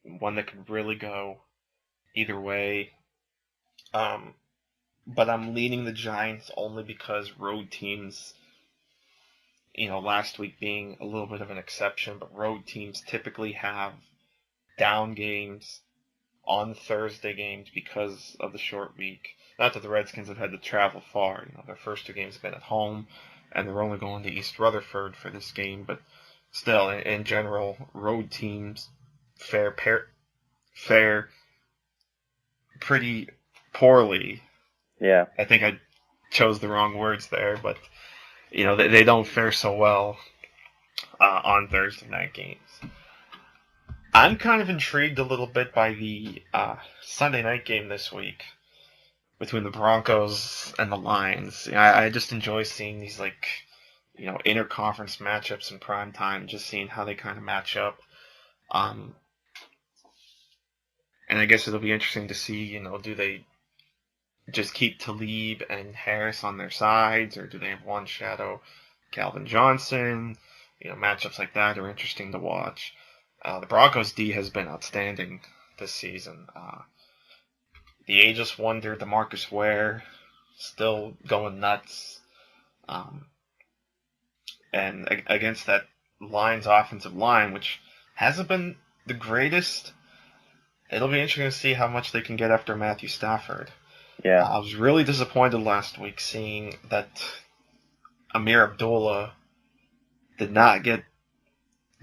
one that could really go either way. But I'm leaning the Giants only because road teams, last week being a little bit of an exception, but road teams typically have down games on Thursday games because of the short week. Not that the Redskins have had to travel far. Their first 2 games have been at home, and they're only going to East Rutherford for this game. But still, in general, road teams fare pretty poorly. Yeah. I think I chose the wrong words there, but they don't fare so well on Thursday night games. I'm kind of intrigued a little bit by the Sunday night game this week between the Broncos and the Lions. I just enjoy seeing these interconference matchups in prime time, just seeing how they kind of match up. And And I guess it'll be interesting to see, do they just keep Talib and Harris on their sides, or do they have one shadow Calvin Johnson? Matchups like that are interesting to watch. The Broncos' D has been outstanding this season. The Ageless Wonder, DeMarcus Ware, still going nuts. And against that Lions offensive line, which hasn't been the greatest, it'll be interesting to see how much they can get after Matthew Stafford. Yeah. I was really disappointed last week seeing that Amir Abdullah did not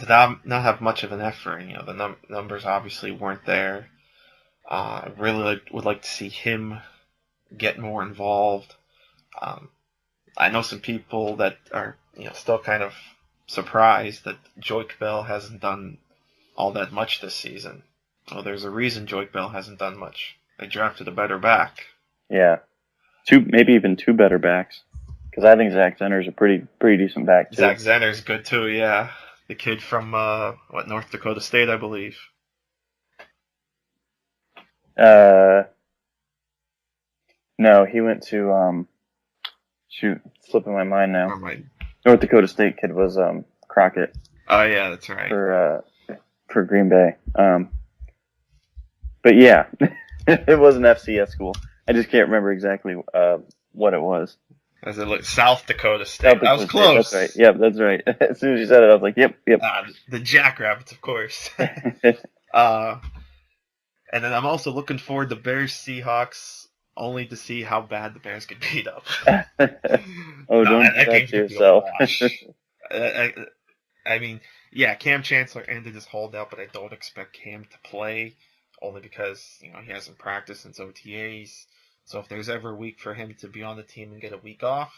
have much of an effort. The numbers obviously weren't there. I really would like to see him get more involved. I know some people that are still kind of surprised that Joique Bell hasn't done all that much this season. Well, there's a reason Joique Bell hasn't done much. They drafted a better back. Yeah. Maybe even two better backs. Because I think Zach Zenner's a pretty decent back, too. Zach Zenner's good, too, yeah. The kid from, North Dakota State, I believe. No, he went to, slipping my mind now. North Dakota State kid was, Crockett. Oh, yeah, that's right. For Green Bay. But yeah, it was an FCS school. I just can't remember exactly, what it was. As it looked, South Dakota State. That was close. That's right. Yep, that's right. As soon as you said it, I was like, yep. The Jackrabbits, of course. And then I'm also looking forward to Bears Seahawks, only to see how bad the Bears get beat up. Don't do that to yourself. I mean, yeah, Cam Chancellor ended his holdout, but I don't expect Cam to play, only because he hasn't practiced since OTAs. So if there's ever a week for him to be on the team and get a week off,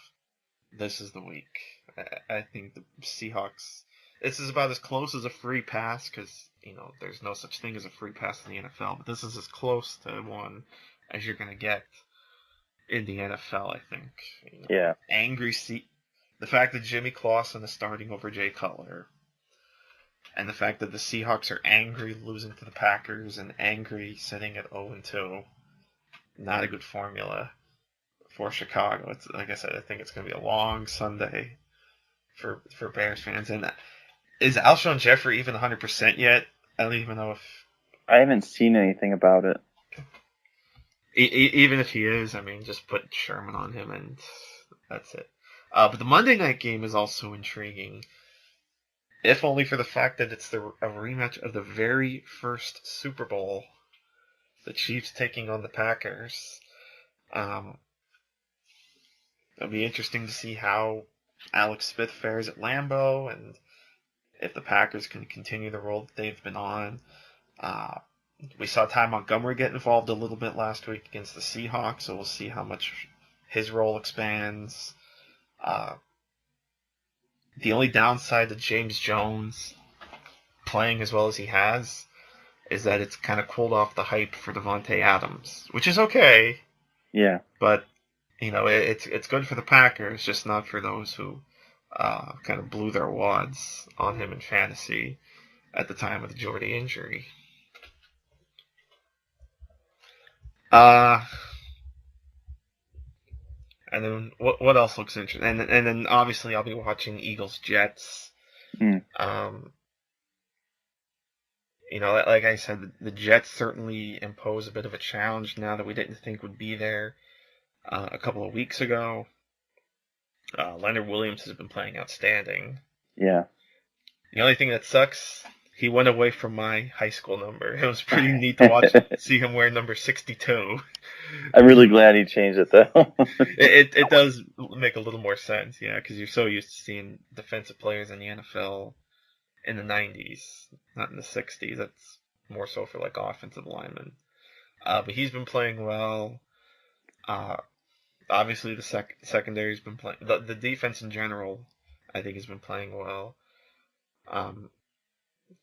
this is the week. I think the Seahawks, this is about as close as a free pass, because there's no such thing as a free pass in the NFL, but this is as close to one as you're going to get in the NFL, I think. Yeah. The fact that Jimmy Clausen is starting over Jay Cutler, and the fact that the Seahawks are angry losing to the Packers and angry sitting at 0-2, not a good formula for Chicago. It's like I said, I think it's going to be a long Sunday for Bears fans. And is Alshon Jeffrey even 100% yet? I don't even know if... I haven't seen anything about it. Even if he is, just put Sherman on him and that's it. But the Monday night game is also intriguing, if only for the fact that it's a rematch of the very first Super Bowl. The Chiefs taking on the Packers. It'll be interesting to see how Alex Smith fares at Lambeau, and if the Packers can continue the role that they've been on. We saw Ty Montgomery get involved a little bit last week against the Seahawks, so we'll see how much his role expands. The only downside to James Jones playing as well as he has is that it's kind of cooled off the hype for Devontae Adams, which is okay. Yeah. But, it's good for the Packers, just not for those who kind of blew their wads on him in fantasy at the time of the Jordy injury. And then what else looks interesting? And then obviously I'll be watching Eagles Jets. Like I said, the Jets certainly impose a bit of a challenge now that we didn't think would be there a couple of weeks ago. Leonard Williams has been playing outstanding. Yeah. The only thing that sucks, he went away from my high school number. It was pretty neat to see him wear number 62. I'm really glad he changed it, though. it does make a little more sense, yeah, because you're so used to seeing defensive players in the NFL in the 90s, not in the 60s. That's more so for like offensive linemen. But he's been playing well. Obviously, the secondary's been playing. The defense in general, I think, has been playing well.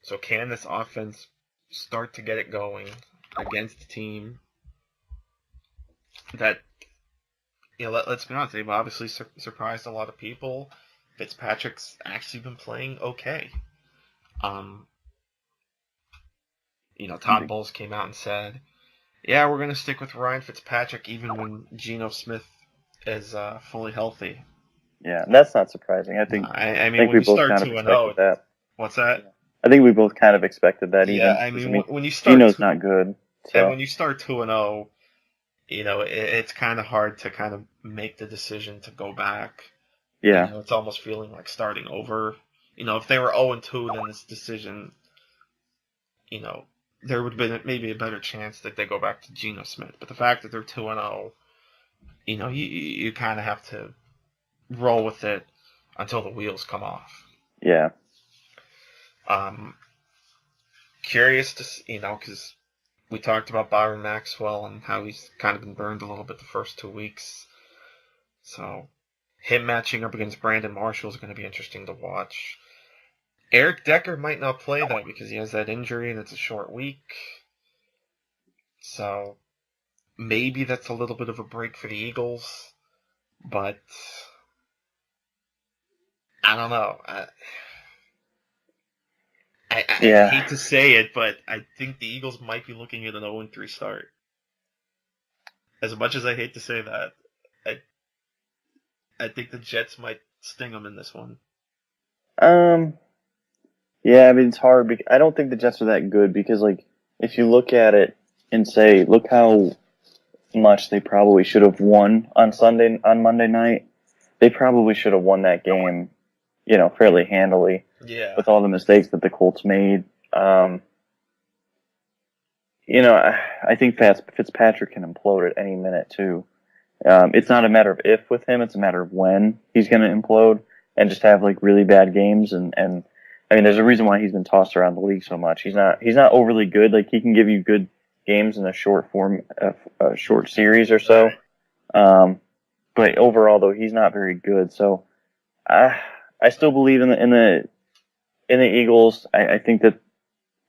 So can this offense start to get it going against a team that, let's be honest, they've obviously surprised a lot of people. Fitzpatrick's actually been playing okay. Todd Bowles came out and said, yeah, we're going to stick with Ryan Fitzpatrick even when Geno Smith is fully healthy. Yeah, that's not surprising. I think when we you both start kind of 2-0, expected that. What's that? Yeah. I think we both kind of expected that. Yeah, even. when you start Geno's not good. So. And when you start 2-0, it's kind of hard to kind of make the decision to go back. Yeah. It's almost feeling like starting over. If they were 0-2, then this decision, there would have been maybe a better chance that they go back to Geno Smith. But the fact that they're 2-0, you kind of have to roll with it until the wheels come off. Yeah. Curious to, because we talked about Byron Maxwell and how he's kind of been burned a little bit the first 2 weeks. So him matching up against Brandon Marshall is going to be interesting to watch. Eric Decker might not play though because he has that injury and it's a short week. So maybe that's a little bit of a break for the Eagles. But I don't know. I hate to say it, but I think the Eagles might be looking at an 0-3 start. As much as I hate to say that, I think the Jets might sting them in this one. Yeah, it's hard. I don't think the Jets are that good because, if you look at it and say, look how much they probably should have won on Monday night. They probably should have won that game, fairly handily. Yeah. With all the mistakes that the Colts made. I think Fitzpatrick can implode at any minute too. It's not a matter of if with him; it's a matter of when he's going to implode and just have really bad games. And there's a reason why he's been tossed around the league so much. He's not overly good. He can give you good games in a short series or so. But overall, though, he's not very good. So I still believe in the Eagles. I think that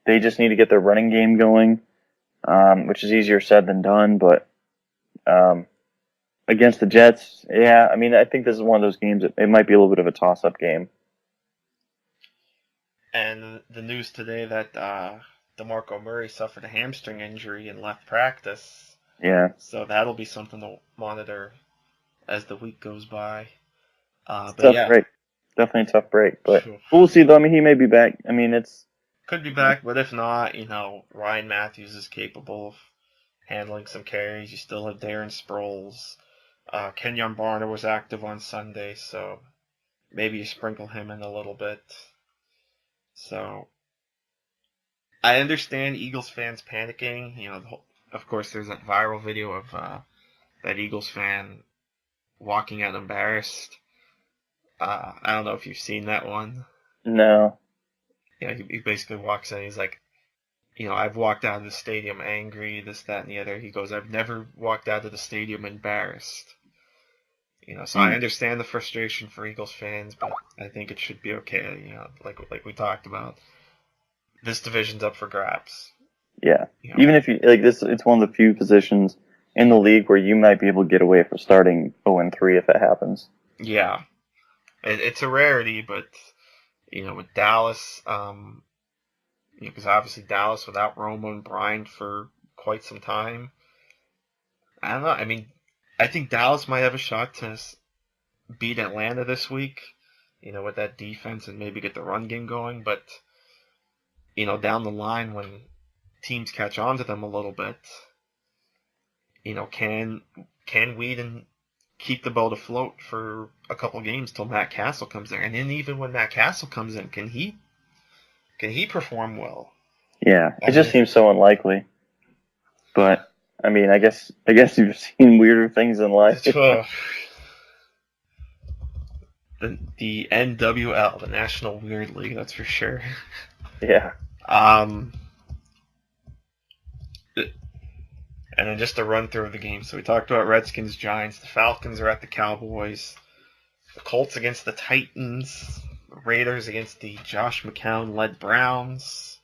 they just need to get their running game going, which is easier said than done. But against the Jets, yeah, I think this is one of those games that it might be a little bit of a toss-up game. And the news today that DeMarco Murray suffered a hamstring injury and left practice. Yeah. So that'll be something to monitor as the week goes by. Break. Definitely a tough break. But we'll see, though. He may be back. Could be back, but if not, Ryan Matthews is capable of handling some carries. You still have Darren Sproles. Kenyon Barner was active on Sunday, so maybe you sprinkle him in a little bit. So I understand Eagles fans panicking. Of course, there's that viral video of that Eagles fan walking out embarrassed. I don't know if you've seen that one. No. Yeah, he basically walks in. He's like, I've walked out of the stadium angry, this, that, and the other. He goes, I've never walked out of the stadium embarrassed. So I understand the frustration for Eagles fans, but I think it should be okay. Like we talked about, this division's up for grabs. Yeah. Even if you this, it's one of the few positions in the league where you might be able to get away from starting 0-3 if it happens. Yeah, it's a rarity, but with Dallas, because obviously Dallas without Romo and Bryant for quite some time. I don't know. I think Dallas might have a shot to beat Atlanta this week, with that defense and maybe get the run game going. But, down the line when teams catch on to them a little bit, can Whedon keep the boat afloat for a couple games till Matt Castle comes there? And then even when Matt Castle comes in, can he perform well? Yeah, it just seems so unlikely. But I guess you've seen weirder things in life. The NWL, the National Weird League, that's for sure. Yeah. And then just a run through of the game. So we talked about Redskins, Giants. The Falcons are at the Cowboys. The Colts against the Titans. The Raiders against the Josh McCown-led Browns.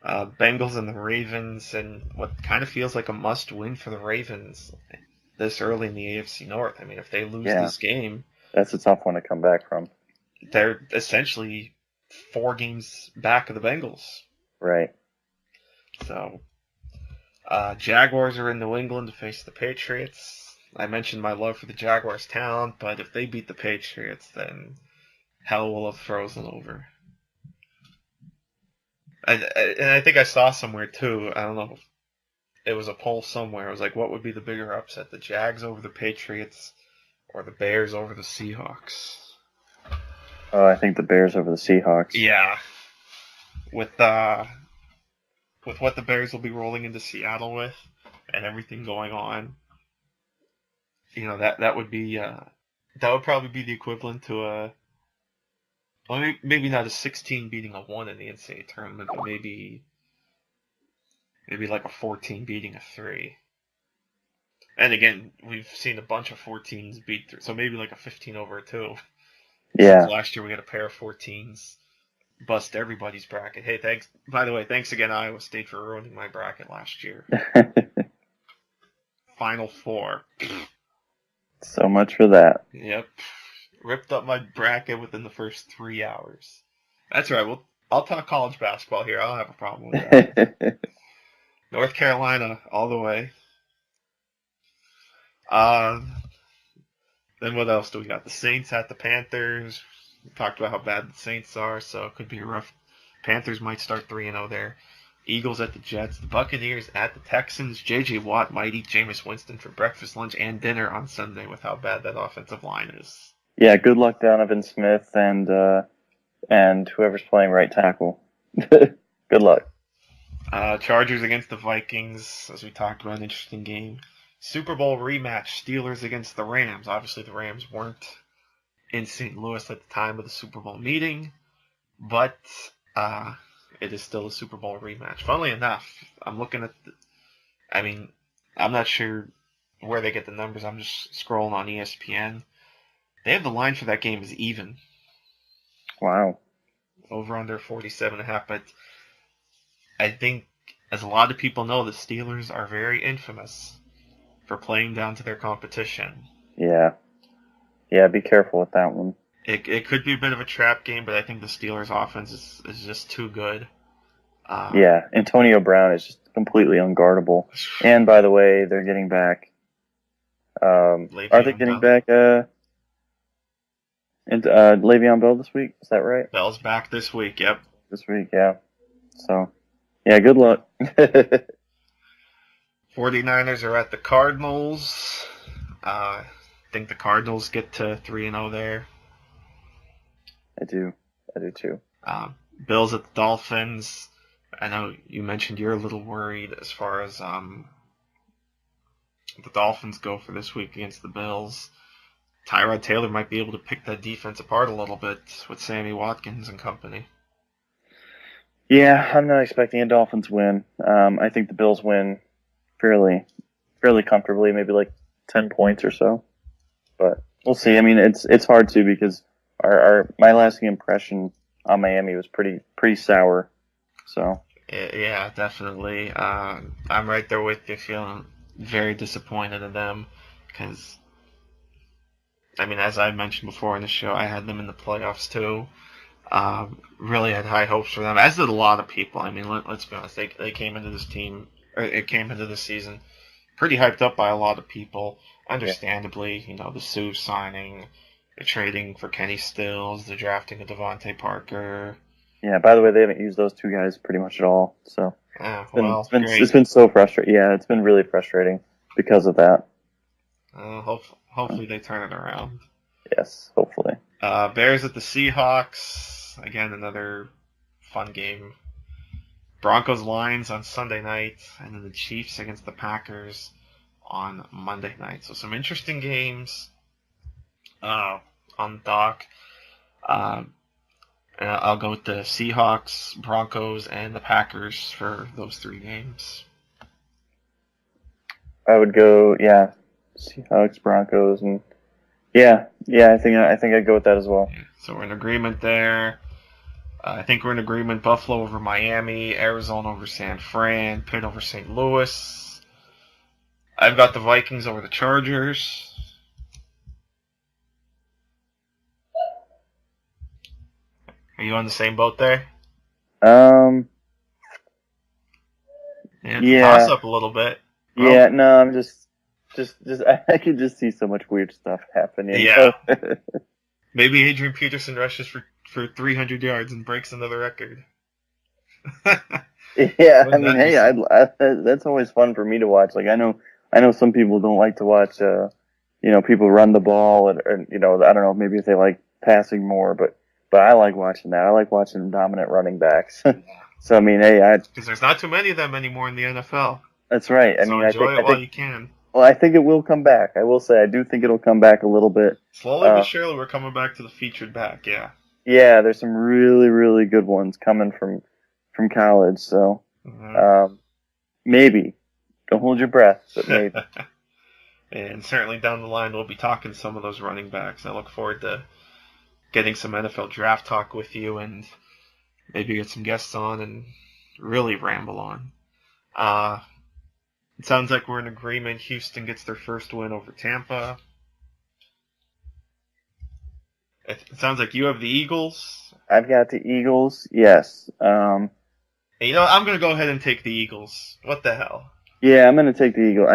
Bengals and the Ravens, and what kind of feels like a must-win for the Ravens this early in the AFC North. If they lose this game, that's a tough one to come back from. They're essentially 4 games back of the Bengals. Right. So, Jaguars are in New England to face the Patriots. I mentioned my love for the Jaguars' talent, but if they beat the Patriots, then hell will have frozen over. And I think I saw somewhere too. I don't know. If it was a poll somewhere. It was like, what would be the bigger upset, the Jags over the Patriots, or the Bears over the Seahawks? Oh, I think the Bears over the Seahawks. Yeah, with what the Bears will be rolling into Seattle with, and everything going on, that would be that would probably be the equivalent to maybe not a 16 beating a 1 in the NCAA tournament, but maybe like a 14 beating a 3. And again, we've seen a bunch of 14s beat 3, so maybe like a 15 over a 2. Yeah. Since last year we had a pair of 14s bust everybody's bracket. Hey, thanks. By the way, thanks again, Iowa State, for ruining my bracket last year. Final Four. So much for that. Yep. Ripped up my bracket within the first 3 hours. That's right. I'll talk college basketball here. I don't have a problem with that. North Carolina, all the way. Then what else do we got? The Saints at the Panthers. We talked about how bad the Saints are, so it could be a rough. Panthers might start 3-0 there. Eagles at the Jets. The Buccaneers at the Texans. J.J. Watt might eat Jameis Winston for breakfast, lunch, and dinner on Sunday with how bad that offensive line is. Yeah, good luck, Donovan Smith, and whoever's playing right tackle. Good luck. Chargers against the Vikings, as we talked about, an interesting game. Super Bowl rematch, Steelers against the Rams. Obviously, the Rams weren't in St. Louis at the time of the Super Bowl meeting, but it is still a Super Bowl rematch. Funnily enough, I'm looking at I'm not sure where they get the numbers. I'm just scrolling on ESPN. They have the line for that game is even. Wow. Over under 47.5, but I think, as a lot of people know, the Steelers are very infamous for playing down to their competition. Yeah. Yeah, be careful with that one. It could be a bit of a trap game, but I think the Steelers' offense is just too good. Yeah, Antonio Brown is just completely unguardable. And by the way, they're getting back. Are they getting back? Le'Veon Bell this week? Is that right? Bell's back this week. Yep. This week, yeah. So, yeah, good luck. 49ers are at the Cardinals. I think the Cardinals get to 3-0 there. I do too. Bills at the Dolphins. I know you mentioned you're a little worried as far as the Dolphins go for this week against the Bills. Tyrod Taylor might be able to pick that defense apart a little bit with Sammy Watkins and company. Yeah, I'm not expecting a Dolphins win. I think the Bills win fairly comfortably, maybe like 10 points or so. But we'll see. I mean, it's hard to, because my lasting impression on Miami was pretty sour. So yeah, definitely. I'm right there with you, feeling very disappointed in them because, as I mentioned before in the show, I had them in the playoffs too. Really had high hopes for them, as did a lot of people. Let's be honest, they came into this season pretty hyped up by a lot of people. Understandably, the Sue signing, the trading for Kenny Stills, the drafting of Devontae Parker. Yeah, by the way, they haven't used those two guys pretty much at all. So it's been so frustrating. Yeah, it's been really frustrating because of that. Hopefully they turn it around. Yes, hopefully. Bears at the Seahawks. Again, another fun game. Broncos Lions on Sunday night, and then the Chiefs against the Packers on Monday night. So some interesting games on the dock. And I'll go with the Seahawks, Broncos, and the Packers for those 3 games. I would go, Seahawks, Broncos, and I think I'd go with that as well. Yeah, so we're in agreement there. I think we're in agreement. Buffalo over Miami, Arizona over San Fran, Pitt over St. Louis. I've got the Vikings over the Chargers. Are you on the same boat there? And it's a toss-up a little bit. Yeah, no, I'm just I could just see so much weird stuff happening. Yeah. Maybe Adrian Peterson rushes for 300 yards and breaks another record. Yeah, I mean, hey, that's always fun for me to watch. Like, I know some people don't like to watch, people run the ball, or I don't know, maybe if they like passing more, but I like watching that. I like watching dominant running backs. So I mean, hey, because there's not too many of them anymore in the NFL. That's right. So enjoy it while you can. Well, I think it will come back. I will say, I do think it'll come back a little bit. Slowly but surely, we're coming back to the featured back. Yeah. Yeah, there's some really, really good ones coming from college. So maybe, don't hold your breath, but maybe. And certainly down the line, we'll be talking to some of those running backs. I look forward to getting some NFL draft talk with you, and maybe get some guests on and really ramble on. It sounds like we're in agreement. Houston gets their first win over Tampa. It sounds like you have the Eagles. I've got the Eagles, yes. I'm going to go ahead and take the Eagles. What the hell? Yeah, I'm going to take the Eagles.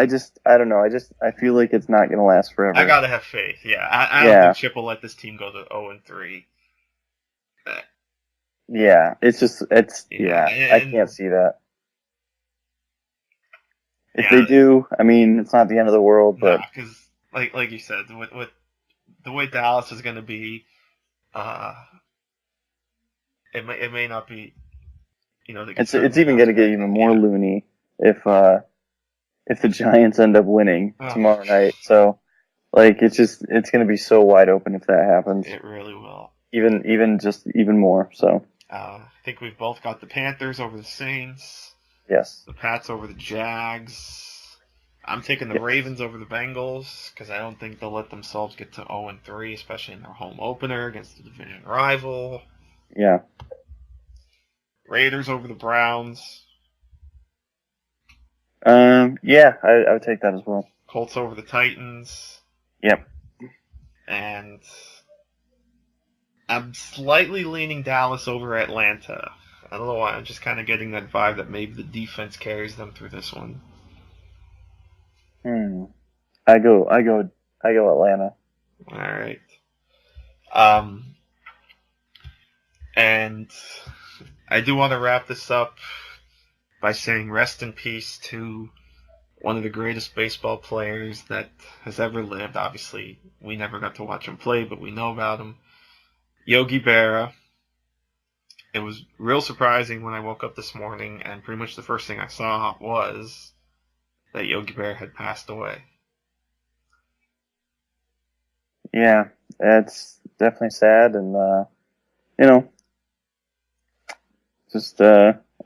I don't know. I feel like it's not going to last forever. I got to have faith, yeah. I don't think Chip will let this team go to 0-3. Yeah, I can't see that. If they do, I mean, it's not the end of the world, but because like you said, with the way Dallas is going to be, it may not be. It's even going to get even more loony if the Giants end up winning tomorrow night. So, it's going to be so wide open if that happens. It really will. Even more. So. I think we've both got the Panthers over the Saints. Yes. The Pats over the Jags. I'm taking the Ravens over the Bengals because I don't think they'll let themselves get to 0-3, especially in their home opener against the division rival. Yeah. Raiders over the Browns. Yeah, I would take that as well. Colts over the Titans. Yep. And I'm slightly leaning Dallas over Atlanta. I don't know why. I'm just kind of getting that vibe that maybe the defense carries them through this one. I go Atlanta. All right. And I do want to wrap this up by saying rest in peace to one of the greatest baseball players that has ever lived. Obviously, we never got to watch him play, but we know about him. Yogi Berra. It was real surprising when I woke up this morning, and pretty much the first thing I saw was that Yogi Berra had passed away. Yeah, it's definitely sad, and I don't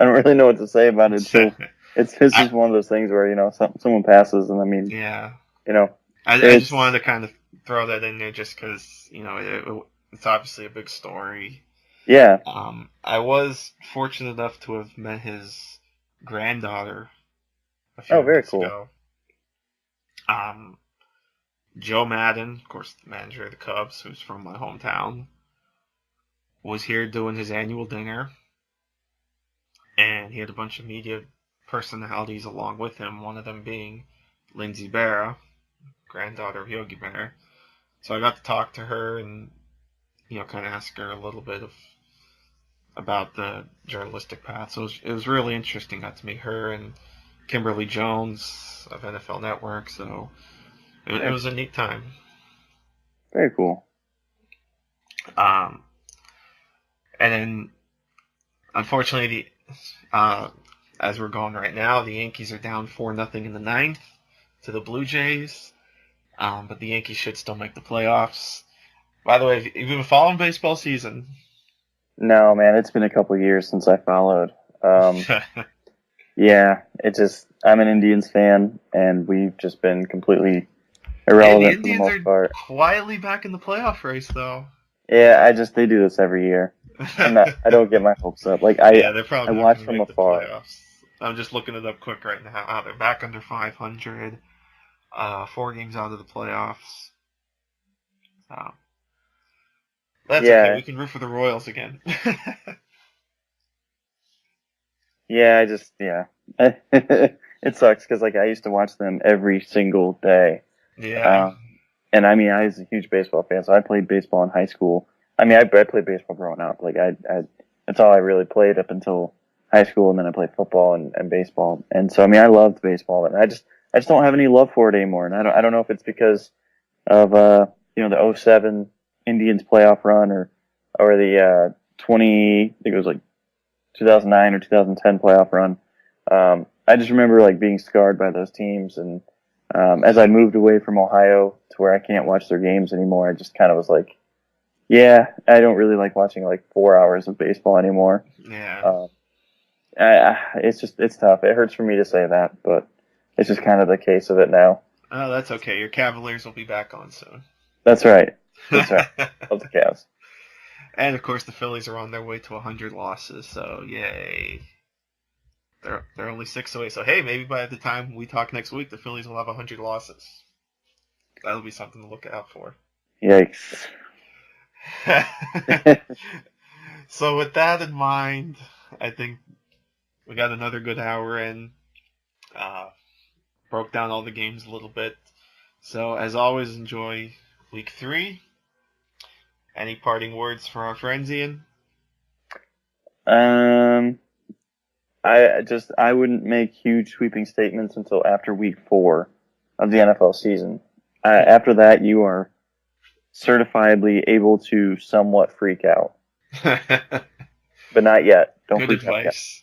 really know what to say about it. So it's just one of those things where someone passes, and I mean, I just wanted to kind of throw that in there just because it's obviously a big story. Yeah. I was fortunate enough to have met his granddaughter a few very months ago. Joe Madden, of course, the manager of the Cubs, who's from my hometown, was here doing his annual dinner, and he had a bunch of media personalities along with him, one of them being Lindsay Berra, granddaughter of Yogi Berra. So I got to talk to her and kind of ask her a little bit about the journalistic path. So it was really interesting. Got to meet her and Kimberly Jones of NFL Network. So it was a neat time. Very cool. And then, unfortunately, as we're going right now, the Yankees are down 4-0 in the ninth to the Blue Jays. But the Yankees should still make the playoffs. By the way, have you been following baseball season? No, man, it's been a couple of years since I followed. Yeah, I'm an Indians fan, and we've just been completely irrelevant for the most part. Quietly back in the playoff race, though. Yeah, they do this every year. I don't get my hopes up. They're probably I watch from afar. Playoffs. I'm just looking it up quick right now. They're back under 500. 4 games out of the playoffs. So that's okay. We can root for the Royals again. Yeah, It sucks because like I used to watch them every single day. Yeah. And I mean, I was a huge baseball fan, so I played baseball in high school. I mean, I played baseball growing up. Like I that's all I really played up until high school, and then I played football and baseball. And so I mean, I loved baseball, and I just don't have any love for it anymore. And I don't know if it's because of the '07 Indians playoff run or the 20, I think it was like 2009 or 2010 playoff run. I just remember like being scarred by those teams, and as I moved away from Ohio to where I can't watch their games anymore, I just kind of was like, yeah, I don't really like watching like 4 hours of baseball anymore. Yeah. It's tough. It hurts for me to say that, but it's just kind of the case of it now. Oh, that's okay. Your Cavaliers will be back on soon. That's right. That's right. Love the Cavs. And of course, the Phillies are on their way to 100 losses. So yay! They're only 6 away. So hey, maybe by the time we talk next week, the Phillies will have 100 losses. That'll be something to look out for. Yikes. So with that in mind, I think we got another good hour in. Broke down all the games a little bit. So as always, enjoy week 3. Any parting words for our friends, Ian? I wouldn't make huge sweeping statements until after week 4 of the NFL season. After that, you are certifiably able to somewhat freak out, but not yet. Don't Good freak out yet. advice.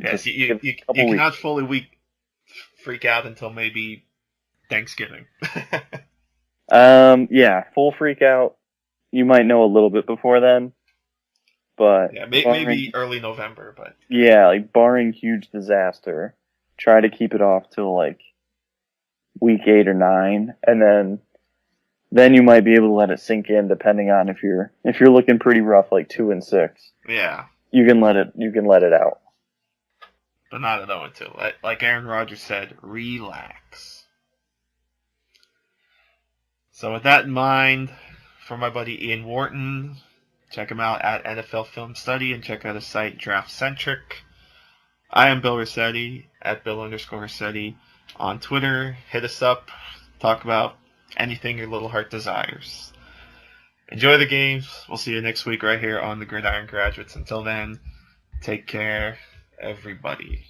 Yes, you give it a couple cannot weeks. fully freak out until maybe Thanksgiving. Yeah, full freak out. You might know a little bit before then, but Yeah, maybe early November, but yeah, like barring huge disaster, try to keep it off till like week 8 or 9, and then you might be able to let it sink in, depending on if you're looking pretty rough, like 2-6. yeah, You can let it out. but not at 0-2. Like Aaron Rodgers said, relax. So with that in mind, for my buddy Ian Wharton, check him out at NFL Film Study and check out his site Draft Centric. I am Bill Rossetti at Bill_Rossetti on Twitter. Hit us up, talk about anything your little heart desires. Enjoy the games. We'll see you next week right here on the Gridiron Graduates. Until then, take care, everybody.